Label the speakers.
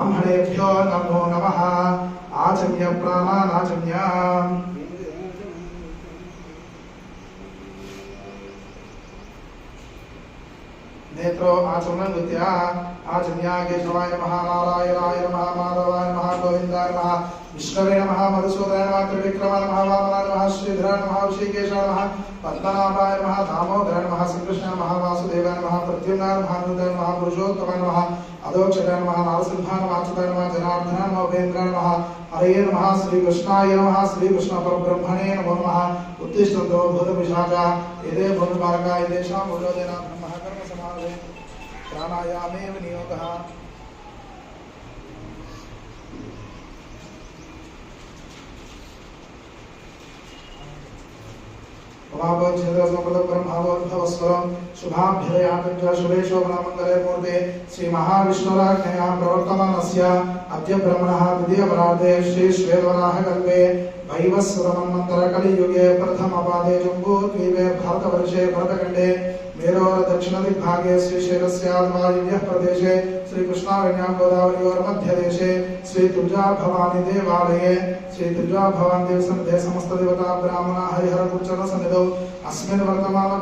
Speaker 1: ब्राह्मणेभ्यो नमो नमः। आचम्य प्राणानाचम्य नेत्रो आचमन विद्या आचम्या केशवाय नमः नारायणाय नमः माधवाय नमः गोविन्दाय नमः विष्णवे नमः मधुसूदनाय नमः त्रिविक्रमाय नमः वामनाय नमः श्रीधराय नमः ऋषिकेशाय नमः पद्मनाभाय नमः दामोदराय नमः श्रीकृष्णाय नमः वासुदेवाय नमः प्रद्युम्नाय नमः अनिरुद्धाय नमः पुरुषोत्तमाय नमः अधोक्षजाय नमः नारसिंहाय नमः अच्युताय नमः जनार्दनाय नमः उपेन्द्राय नमः हरये नमः श्रीकृष्णाय नमः श्रीकृष्ण परब्रह्मणे नमो नमः उत्तिष्ठन्तो भूतपिशाचा एते भूतबालका एतेषां भूयोदेन ब्रह्मः कर्म समावे प्राणायामेव नियोगः। शुभाभ्युदयात्मज शुभे शोभनमंगले मूर्ते श्री महाविष्णुराज्ञया प्रवर्तमानस्य अद्य ब्रह्मणः द्वितीयपरार्धे श्री श्वेतवराहकल्पे वैवस्वतमन्वन्तर कलियुगे प्रथमपादे जम्बूद्वीपे भारतवर्षे भरतखण्डे मेरोर दक्षिणदिग्भागे श्रीशैलस्याद्वायव्यः प्रदेशे श्रीकृष्णारण्यां गोदावर्योर्मध्यदेशे श्री तुलजा भवानी देवालये श्री तुलजा भवानी देव सन्निधे समस्त देवता ब्राह्मणा हरिहर गुरुचरण सन्निधौ अस्मिन् वर्तमान